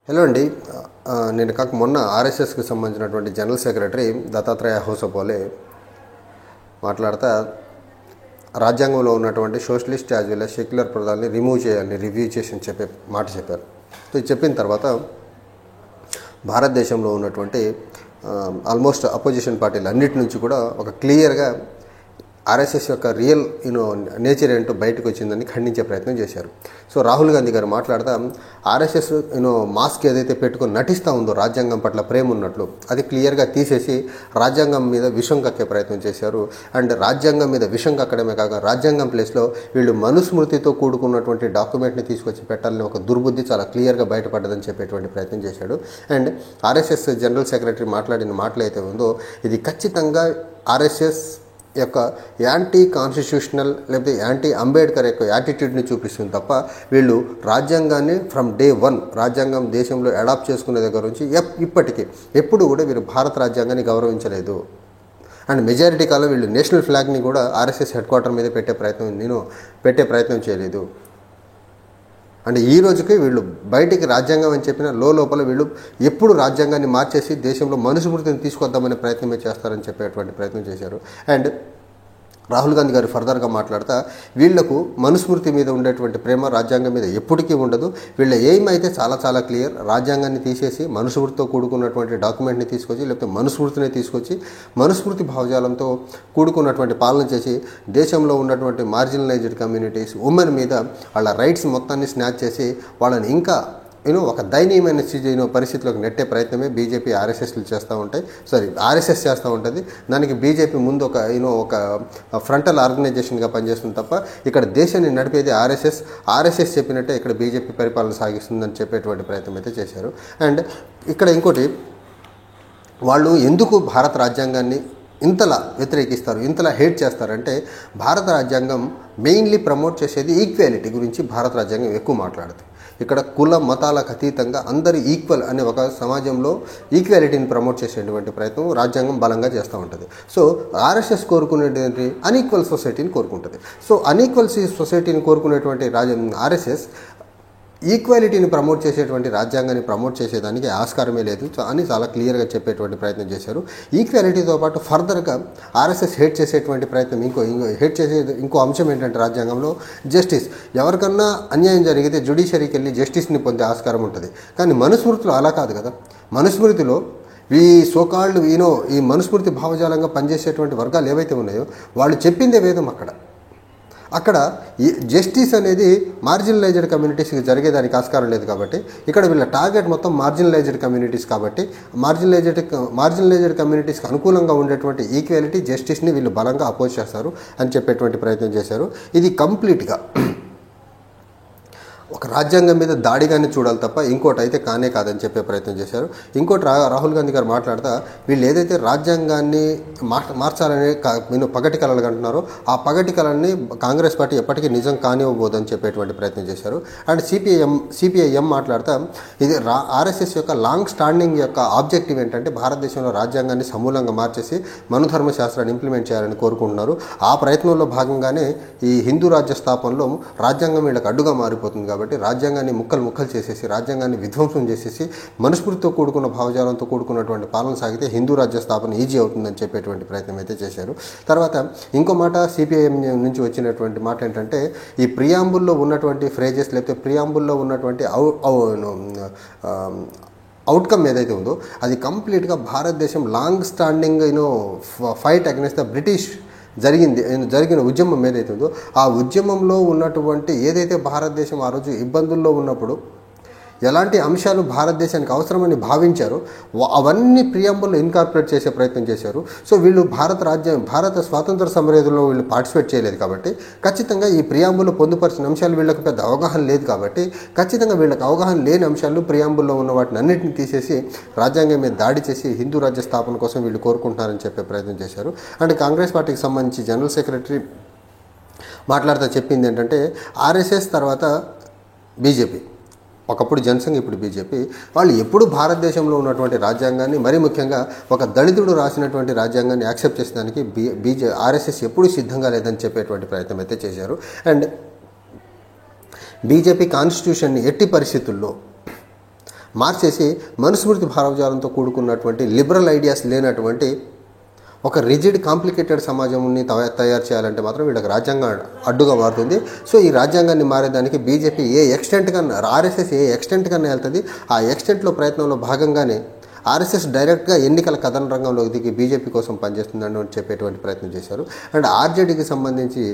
Hello అండి. నేను మొన్న ఆర్ఎస్ఎస్కి సంబంధించినటువంటి జనరల్ సెక్రటరీ దత్తాత్రేయ హోసపోలే మాట్లాడుతూ రాజ్యాంగంలో ఉన్నటువంటి socialist as well as secular పదాలని రిమూవ్ చేయాలని రివ్యూ చేసి చెప్పారు. సో ఇది చెప్పిన తర్వాత భారతదేశంలో ఉన్నటువంటి ఆల్మోస్ట్ అపోజిషన్ పార్టీలు అన్నిటి నుంచి కూడా ఒక క్లియర్గా ఆర్ఎస్ఎస్ యొక్క రియల్ నేచర్ ఏంటో బయటకు వచ్చిందని ఖండించే ప్రయత్నం చేశారు. సో రాహుల్ గాంధీ గారు మాట్లాడుతూ ఆర్ఎస్ఎస్ మాస్క్ ఏదైతే పెట్టుకొని నటిస్తూ ఉందో రాజ్యాంగం పట్ల ప్రేమ ఉన్నట్లు అది క్లియర్గా తీసేసి రాజ్యాంగం మీద విషం కక్కే ప్రయత్నం చేశారు. అండ్ రాజ్యాంగం మీద విషం కక్కడమే కాక రాజ్యాంగం ప్లేస్లో వీళ్ళు మనుస్మృతితో కూడుకున్నటువంటి డాక్యుమెంట్ని తీసుకొచ్చి పెట్టాలని ఒక దుర్బుద్ధి చాలా క్లియర్గా బయటపడ్డదని చెప్పేటువంటి ప్రయత్నం చేశాడు. అండ్ ఆర్ఎస్ఎస్ జనరల్ సెక్రటరీ మాట్లాడిన మాటలు అయితే ఉందో ఇది ఖచ్చితంగా ఆర్ఎస్ఎస్ యొక్క యాంటీ కాన్స్టిట్యూషనల్ లేకపోతే యాంటీ అంబేద్కర్ యొక్క యాటిట్యూడ్ని చూపిస్తుంది తప్ప వీళ్ళు రాజ్యాంగాన్ని ఫ్రమ్ డే 1 రాజ్యాంగం దేశంలో అడాప్ట్ చేసుకునే దగ్గర నుంచి ఇప్పటికీ ఎప్పుడు కూడా వీరు భారత రాజ్యాంగాన్ని గౌరవించలేదు. అండ్ మెజారిటీ కాలం వీళ్ళు నేషనల్ ఫ్లాగ్ని కూడా ఆర్ఎస్ఎస్ హెడ్ క్వార్టర్ మీద పెట్టే ప్రయత్నం చేయలేదు. అంటే ఈ రోజుకి వీళ్ళు బయటికి రాజ్యాంగం అని చెప్పిన లోపల వీళ్ళు ఎప్పుడు రాజ్యాంగాన్ని మార్చేసి దేశంలో మనుస్మృతిని తీసుకొద్దామనే ప్రయత్నమే చేస్తారని చెప్పేటువంటి ప్రయత్నం చేశారు. అండ్ రాహుల్ గాంధీ గారు ఫర్దర్గా మాట్లాడుతూ వీళ్లకు మనుస్మృతి మీద ఉండేటువంటి ప్రేమ రాజ్యాంగం మీద ఎప్పటికీ ఉండదు. వీళ్ళ ఎయిమ్ అయితే చాలా క్లియర్. రాజ్యాంగాన్ని తీసేసి మనుస్మృతితో కూడుకున్నటువంటి డాక్యుమెంట్ని తీసుకొచ్చి లేకపోతే మనుస్మృతిని తీసుకొచ్చి మనుస్మృతి భావజాలంతో కూడుకున్నటువంటి పాలన చేసి దేశంలో ఉన్నటువంటి మార్జినలైజ్డ్ కమ్యూనిటీస్ ఉమెన్ మీద వాళ్ళ రైట్స్ మొత్తాన్ని స్నాచ్ చేసి వాళ్ళని ఇంకా ఒక దయనీయమైన పరిస్థితిలోకి నెట్టే ప్రయత్నమే బీజేపీ ఆర్ఎస్ఎస్లు చేస్తూ ఉంటాయి. ఆర్ఎస్ఎస్ చేస్తూ ఉంటుంది. దానికి బీజేపీ ముందు ఒక ఫ్రంటల్ ఆర్గనైజేషన్గా పనిచేస్తుంది తప్ప ఇక్కడ దేశాన్ని నడిపేది ఆర్ఎస్ఎస్ చెప్పినట్టే ఇక్కడ బీజేపీ పరిపాలన సాగిస్తుందని చెప్పేటువంటి ప్రయత్నం అయితే చేశారు. అండ్ ఇక్కడ ఇంకోటి వాళ్ళు ఎందుకు భారత రాజ్యాంగాన్ని ఇంతలా వ్యతిరేకిస్తారు, ఇంతలా హేట్ చేస్తారంటే భారత రాజ్యాంగం మెయిన్లీ ప్రమోట్ చేసేది ఈక్వాలిటీ గురించి భారత రాజ్యాంగం ఎక్కువ మాట్లాడుతుంది. ఇక్కడ కుల మతాలకు అతీతంగా అందరూ ఈక్వల్ అనే ఒక సమాజంలో ఈక్వాలిటీని ప్రమోట్ చేసేటువంటి ప్రయత్నం రాజ్యాంగం బలంగా చేస్తూ ఉంటుంది. సో ఆర్ఎస్ఎస్ కోరుకునేటువంటి అన్ఈక్వల్ సొసైటీని కోరుకుంటుంది. సో అన్ఈక్వల్ సొసైటీని కోరుకునేటువంటి ఆర్ఎస్ఎస్ ఈక్వాలిటీని ప్రమోట్ చేసేటువంటి రాజ్యాంగాన్ని ప్రమోట్ చేసేదానికి ఆస్కారమే లేదు అని చాలా క్లియర్గా చెప్పేటువంటి ప్రయత్నం చేశారు. ఈక్వాలిటీతో పాటు ఫర్దర్గా ఆర్ఎస్ఎస్ హేట్ చేసేటువంటి ప్రయత్నం ఇంకో అంశం ఏంటంటే రాజ్యాంగంలో జస్టిస్. ఎవరికన్నా అన్యాయం జరిగితే జ్యుడిషియరీకి వెళ్ళి జస్టిస్ని పొందే ఆస్కారం ఉంటుంది. కానీ మనుస్మృతిలో అలా కాదు కదా. మనుస్మృతిలో ఈ సోకాల్డ్ ఈ మనుస్మృతి భావజాలంగా పనిచేసేటువంటి వర్గాలు ఏవైతే ఉన్నాయో వాళ్ళు చెప్పిందే వేదం. అక్కడ జస్టిస్ అనేది మార్జినలైజ్డ్ కమ్యూనిటీస్కి జరిగేదానికి ఆస్కారం లేదు కాబట్టి ఇక్కడ వీళ్ళ టార్గెట్ మొత్తం మార్జినలైజ్డ్ కమ్యూనిటీస్ కాబట్టి మార్జినలైజ్డ్ కమ్యూనిటీస్కి అనుకూలంగా ఉండేటువంటి ఈక్వాలిటీ జస్టిస్ని వీళ్ళు బలంగా అపోజ్ చేస్తారు అని చెప్పేటువంటి ప్రయత్నం చేశారు. ఇది కంప్లీట్గా ఒక రాజ్యాంగం మీద దాడిగానే చూడాలి తప్ప ఇంకోటి అయితే కాదని చెప్పే ప్రయత్నం చేశారు. ఇంకోటి రాహుల్ గాంధీ గారు మాట్లాడుతూ వీళ్ళు ఏదైతే రాజ్యాంగాన్ని మార్చాలని పగటి కళలు అంటున్నారో ఆ పగటి కళని కాంగ్రెస్ పార్టీ ఎప్పటికీ నిజం కానివ్వబోదని చెప్పేటువంటి ప్రయత్నం చేశారు. అండ్ సిపిఐఎం మాట్లాడుతూ ఇది ఆర్ఎస్ఎస్ యొక్క లాంగ్ స్టాండింగ్ యొక్క ఆబ్జెక్టివ్ ఏంటంటే భారతదేశంలో రాజ్యాంగాన్ని సమూలంగా మార్చేసి మనుధర్మ శాస్త్రాన్ని ఇంప్లిమెంట్ చేయాలని కోరుకుంటున్నారు. ఆ ప్రయత్నంలో భాగంగానే ఈ హిందూ రాజ్య స్థాపనలో రాజ్యాంగం వీళ్ళకి అడ్డుగా మారిపోతుంది కాబట్టి రాజ్యాంగాన్ని ముక్కలు చేసేసి రాజ్యాంగాన్ని విధ్వంసం చేసేసి మనుస్మృతితో కూడుకున్న భావజాలంతో కూడుకున్నటువంటి పాలన సాగితే హిందూ రాజ్య స్థాపన ఈజీ అవుతుందని చెప్పేటువంటి ప్రయత్నం అయితే చేశారు. తర్వాత ఇంకో మాట సిపిఐఎం నుంచి వచ్చినటువంటి మాట ఏంటంటే ఈ ప్రియాంబుల్లో ఉన్నటువంటి ఫ్రేజెస్ లేకపోతే ప్రియాంబుల్లో ఉన్నటువంటి అవుట్కమ్ ఏదైతే ఉందో అది కంప్లీట్గా భారతదేశం long standing fight against the British జరిగిన ఉద్యమం ఏదైతే ఉందో ఆ ఉద్యమంలో ఉన్నటువంటి ఏదైతే భారతదేశం ఆ రోజు ఇబ్బందుల్లో ఉన్నప్పుడు ఎలాంటి అంశాలు భారతదేశానికి అవసరమని భావించారో అవన్నీ ప్రియాంబుల్లో ఇన్కార్పొరేట్ చేసే ప్రయత్నం చేశారు. సో వీళ్ళు భారత స్వాతంత్ర సమరయోధుల్లో వీళ్ళు పార్టిసిపేట్ చేయలేదు కాబట్టి ఖచ్చితంగా ఈ ప్రియాంబుల్లో పొందుపరిచిన అంశాలు వీళ్ళకి పెద్ద అవగాహన లేదు కాబట్టి ఖచ్చితంగా వీళ్ళకి అవగాహన లేని అంశాలు ప్రియాంబుల్లో ఉన్న వాటిని అన్నింటినీ తీసేసి రాజ్యాంగం మీద దాడి చేసి హిందూ రాజ్య స్థాపన కోసం వీళ్ళు కోరుకుంటున్నారని చెప్పే ప్రయత్నం చేశారు. అండ్ కాంగ్రెస్ పార్టీకి సంబంధించి జనరల్ సెక్రటరీ మాట్లాడుతూ చెప్పింది ఏంటంటే ఆర్ఎస్ఎస్ తర్వాత బీజేపీ, ఒకప్పుడు జనసంఘ్ ఇప్పుడు బీజేపీ, వాళ్ళు ఎప్పుడు భారతదేశంలో ఉన్నటువంటి రాజ్యాంగాన్ని మరీ ముఖ్యంగా ఒక దళితుడు రాసినటువంటి రాజ్యాంగాన్ని యాక్సెప్ట్ చేసేదానికి ఆర్ఎస్ఎస్ ఎప్పుడూ సిద్ధంగా లేదని చెప్పేటువంటి ప్రయత్నం అయితే చేశారు. అండ్ బీజేపీ కాన్స్టిట్యూషన్ని ఎట్టి పరిస్థితుల్లో మార్చేసి మనుస్మృతి భావజాలంతో కూడుకున్నటువంటి లిబరల్ ఐడియాస్ లేనటువంటి ఒక రిజిడ్ కాంప్లికేటెడ్ సమాజంని తయారు చేయాలంటే మాత్రం వీళ్ళకి రాజ్యాంగం అడ్డుగా మారుతుంది. సో ఈ రాజ్యాంగాన్ని మారేదానికి బీజేపీ ఏ ఎక్స్టెంట్ కన్నా, ఆర్ఎస్ఎస్ ఏ ఎక్స్టెంట్ కన్నా వెళ్తుంది. ఆ ఎక్స్టెంట్లో ప్రయత్నంలో భాగంగానే ఆర్ఎస్ఎస్ డైరెక్ట్గా ఎన్నికల కథన రంగంలోకి దిగి బీజేపీ కోసం పనిచేస్తుందని చెప్పేటువంటి ప్రయత్నం చేశారు. అండ్ ఆర్జేడీకి సంబంధించి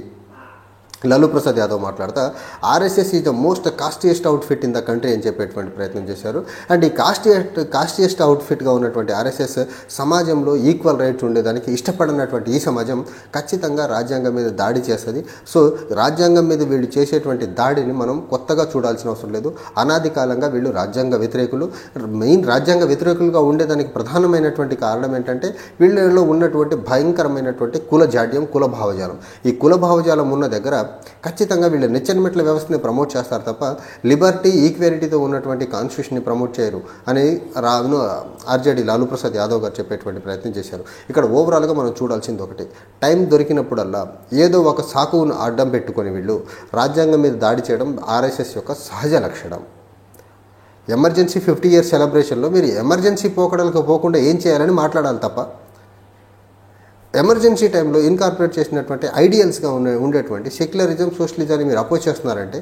లాలూ ప్రసాద్ యాదవ్ మాట్లాడుతూ RSS is the most casteist outfit in the country అని చెప్పేటువంటి ప్రయత్నం చేశారు. అండ్ ఈ కాస్టియెస్ట్ అవుట్ఫిట్గా ఉన్నటువంటి ఆర్ఎస్ఎస్ సమాజంలో ఈక్వల్ రైట్స్ ఉండేదానికి ఇష్టపడినటువంటి ఈ సమాజం ఖచ్చితంగా రాజ్యాంగం మీద దాడి చేస్తుంది. సో రాజ్యాంగం మీద వీళ్ళు చేసేటువంటి దాడిని మనం కొత్తగా చూడాల్సిన అవసరం లేదు. అనాది కాలంగా వీళ్ళు రాజ్యాంగ వ్యతిరేకులు. మెయిన్ రాజ్యాంగ వ్యతిరేకులుగా ఉండేదానికి ప్రధానమైనటువంటి కారణం ఏంటంటే వీళ్ళలో ఉన్నటువంటి భయంకరమైనటువంటి కుల జాడ్యం, కుల భావజాలం. ఈ కుల భావజాలం ఉన్న దగ్గర ఖచ్చితంగా వీళ్ళు నిచ్చెనమెట్ల వ్యవస్థని ప్రమోట్ చేస్తారు తప్ప లిబర్టీ, ఈక్వాలిటీతో ఉన్నటువంటి కాన్స్టిట్యూషన్ని ప్రమోట్ చేయరు అని ఆర్జేడీ లాలూ ప్రసాద్ యాదవ్ గారు చెప్పేటువంటి ప్రయత్నం చేశారు. ఇక్కడ ఓవరాల్గా మనం చూడాల్సింది ఒకటి, టైం దొరికినప్పుడల్లా ఏదో ఒక సాకును అడ్డం పెట్టుకొని వీళ్ళు రాజ్యాంగం మీద దాడి చేయడం ఆర్ఎస్ఎస్ యొక్క సహజ లక్షణం. ఎమర్జెన్సీ 50 years సెలబ్రేషన్లో మీరు ఎమర్జెన్సీ పోకడలకు పోకుండా ఏం చేయాలని మాట్లాడాలి తప్ప ఎమర్జెన్సీ టైంలో ఇన్కార్పొరేట్ చేసినటువంటి ఐడియల్స్గా ఉండేటువంటి సెక్యులరిజం, సోషలిజాన్ని మీరు అపోజ్ చేస్తున్నారంటే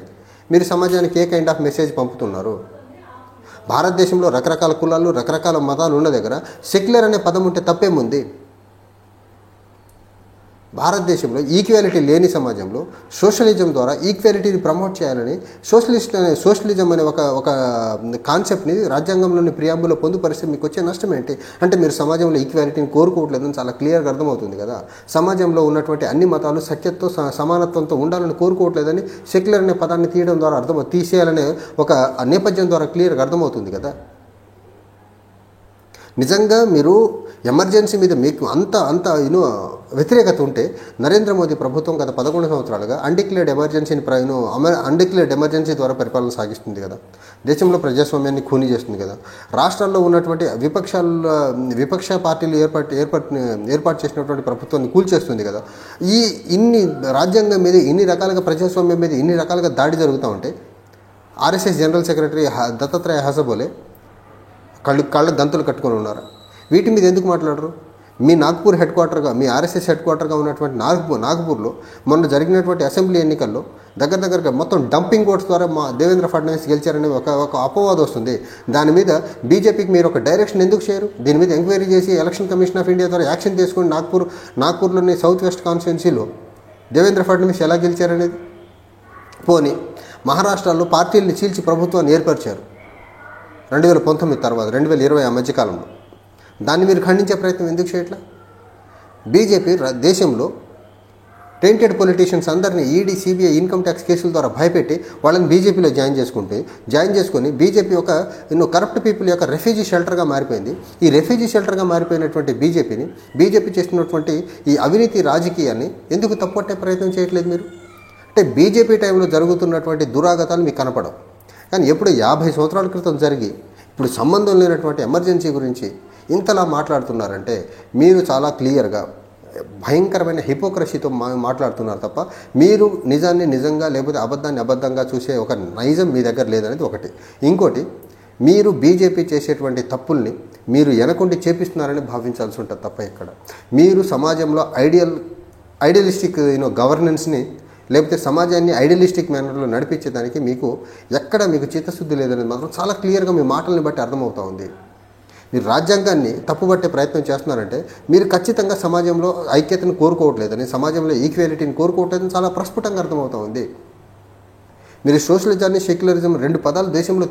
మీరు సమాజానికి ఏ కైండ్ ఆఫ్ మెసేజ్ పంపుతున్నారు? భారతదేశంలో రకరకాల కులాలు, రకరకాల మతాలు ఉన్న దగ్గర సెక్యులర్ అనే పదం ఉంటే తప్పేముంది? భారతదేశంలో ఈక్వాలిటీ లేని సమాజంలో సోషలిజం ద్వారా ఈక్వాలిటీని ప్రమోట్ చేయాలని సోషలిజం అనే ఒక కాన్సెప్ట్ని రాజ్యాంగంలోని ప్రియాంబులో పొందుపరిస్తే మీకు వచ్చే నష్టం ఏంటి? అంటే మీరు సమాజంలో ఈక్వాలిటీని కోరుకోవట్లేదని చాలా క్లియర్గా అర్థమవుతుంది కదా. సమాజంలో ఉన్నటువంటి అన్ని మతాలు సత్యతో, సమానత్వంతో ఉండాలని కోరుకోవట్లేదని సెక్యులర్ అనే పదాన్ని తీయడం ద్వారా తీసేయాలనే ఒక నేపథ్యం ద్వారా క్లియర్గా అర్థమవుతుంది కదా. నిజంగా మీరు ఎమర్జెన్సీ మీద మీకు అంత వ్యతిరేకత ఉంటే నరేంద్ర మోదీ ప్రభుత్వం గత 11 సంవత్సరాలుగా అన్డిక్లేర్డ్ ఎమర్జెన్సీ ద్వారా పరిపాలన సాగిస్తుంది కదా. దేశంలో ప్రజాస్వామ్యాన్ని ఖూనీ చేస్తుంది కదా. రాష్ట్రాల్లో ఉన్నటువంటి విపక్ష పార్టీలు ఏర్పాటు చేసినటువంటి ప్రభుత్వాన్ని కూల్చేస్తుంది కదా. ఇన్ని రాజ్యాంగం మీద, ఇన్ని రకాలుగా ప్రజాస్వామ్యం మీద ఇన్ని రకాలుగా దాడి జరుగుతూ ఉంటే ఆర్ఎస్ఎస్ జనరల్ సెక్రటరీ దత్తాత్రేయ హసబోలే కళ్ళ గంతులు కట్టుకొని ఉన్నారు. వీటి మీద ఎందుకు మాట్లాడరు? మీ నాగ్పూర్ హెడ్ క్వార్టర్గా, మీ ఆర్ఎస్ఎస్ హెడ్ క్వార్టర్గా ఉన్నటువంటి నాగ్పూర్లో మొన్న జరిగినటువంటి అసెంబ్లీ ఎన్నికల్లో దగ్గరగా మొత్తం డంపింగ్ ఓట్స్ ద్వారా దేవేంద్ర ఫడ్నవీస్ గెలిచారనే ఒక అపవాదం వస్తుంది. దాని మీద బీజేపీకి మీరు ఒక డైరెక్షన్ ఎందుకు చేయరు? దీని మీద ఎంక్వైరీ చేసి ఎలక్షన్ కమిషన్ ఆఫ్ ఇండియా ద్వారా యాక్షన్ తీసుకొని నాగ్పూర్లోని సౌత్ వెస్ట్ కాన్స్టిట్యున్సీలో దేవేంద్ర ఫడ్నవీస్ ఎలా గెలిచారనేది. పోనీ మహారాష్ట్రలో పార్టీలను చీల్చి ప్రభుత్వాన్ని ఏర్పరిచారు 2019 తర్వాత, 2020 ఆ మధ్యకాలంలో. దాన్ని మీరు ఖండించే ప్రయత్నం ఎందుకు చేయట్లా? బీజేపీ దేశంలో టెంటెడ్ పొలిటీషియన్స్ అందరినీ ఈడీ, సిబిఐ, ఇన్కమ్ ట్యాక్స్ కేసుల ద్వారా భయపెట్టి వాళ్ళని బీజేపీలో జాయిన్ చేసుకొని బీజేపీ ఒక కరప్ట్ పీపుల్ యొక్క రెఫ్యూజీ షెల్టర్గా మారిపోయింది. ఈ రెఫ్యూజీ షెల్టర్గా మారిపోయినటువంటి బీజేపీ చేస్తున్నటువంటి ఈ అవినీతి రాజకీయాన్ని ఎందుకు తప్పొట్టే ప్రయత్నం చేయట్లేదు మీరు? అంటే బీజేపీ టైంలో జరుగుతున్నటువంటి దురాగతాలు మీకు కనపడవు. కానీ ఎప్పుడు 50 సంవత్సరాల క్రితం జరిగి ఇప్పుడు సంబంధం లేనటువంటి ఎమర్జెన్సీ గురించి ఇంతలా మాట్లాడుతున్నారంటే మీరు చాలా క్లియర్గా భయంకరమైన హిపోక్రసీతో మాట్లాడుతున్నారు తప్ప మీరు నిజాన్ని నిజంగా, లేకపోతే అబద్ధాన్ని అబద్ధంగా చూసే ఒక నైజం మీ దగ్గర లేదనేది ఒకటి. ఇంకోటి, మీరు బీజేపీ చేసేటువంటి తప్పుల్ని మీరు వెనకుండి చేపిస్తున్నారని భావించాల్సి ఉంటుంది తప్ప ఇక్కడ మీరు సమాజంలో ఐడియలిస్టిక్ గవర్నెన్స్ని, లేకపోతే సమాజాన్ని ఐడియలిస్టిక్ మేనర్లో నడిపించేదానికి మీకు చిత్తశుద్ధి లేదనేది మాత్రం చాలా క్లియర్గా మీ మాటల్ని బట్టి అర్థమవుతూ ఉంది. మీరు రాజ్యాంగాన్ని తప్పుపట్టే ప్రయత్నం చేస్తున్నారంటే మీరు ఖచ్చితంగా సమాజంలో ఐక్యతను కోరుకోవట్లేదని, సమాజంలో ఈక్వాలిటీని కోరుకోవట్లేదని చాలా ప్రస్ఫుటంగా అర్థమవుతూ ఉంది. మీరు సోషలిజాన్ని, సెక్యులరిజం 2 పదాలు దేశంలో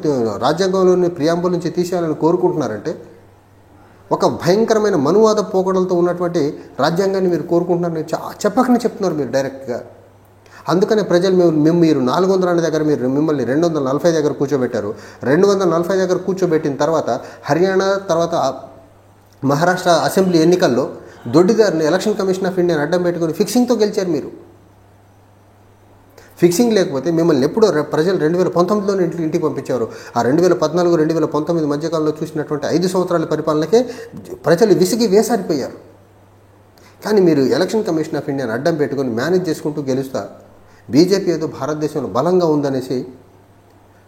రాజ్యాంగంలోని ప్రియాంబుల్ నుంచి తీసేయాలని కోరుకుంటున్నారంటే ఒక భయంకరమైన మనువాద పోకడలతో ఉన్నటువంటి రాజ్యాంగాన్ని మీరు కోరుకుంటున్నారని చెప్పకనే చెప్తున్నారు మీరు డైరెక్ట్గా. అందుకనే ప్రజలు మీరు 400 అనే దగ్గర మిమ్మల్ని 240 దగ్గర కూర్చోబెట్టారు. 240 దగ్గర కూర్చోబెట్టిన తర్వాత హర్యానా తర్వాత మహారాష్ట్ర అసెంబ్లీ ఎన్నికల్లో దొడ్డిదారిని ఎలక్షన్ కమిషన్ ఆఫ్ ఇండియాని అడ్డం పెట్టుకుని ఫిక్సింగ్తో గెలిచారు మీరు. ఫిక్సింగ్ లేకపోతే మిమ్మల్ని ఎప్పుడో ప్రజలు 2019లో ఇంటికి పంపించారు. ఆ 2014, 2019 మధ్యకాలంలో చూసినటువంటి 5 సంవత్సరాల పరిపాలనకే ప్రజలు విసిగి వేసారిపోయారు. కానీ మీరు ఎలక్షన్ కమిషన్ ఆఫ్ ఇండియాని అడ్డం పెట్టుకొని మేనేజ్ చేసుకుంటూ గెలుస్తా బీజేపీ ఏదో భారతదేశంలో బలంగా ఉందనేసి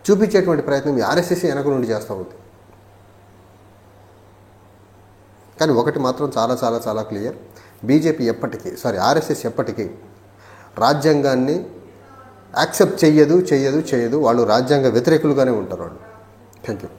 చూపించేటువంటి ప్రయత్నం ఈ ఆర్ఎస్ఎస్ వెనక నుండి చేస్తూ ఉంది. కానీ ఒకటి మాత్రం చాలా చాలా చాలా క్లియర్, బీజేపీ ఎప్పటికీ ఆర్ఎస్ఎస్ ఎప్పటికీ రాజ్యాంగాన్ని యాక్సెప్ట్ చెయ్యదు. వాళ్ళు రాజ్యాంగ వ్యతిరేకులుగానే ఉంటారు వాళ్ళు. Thank you.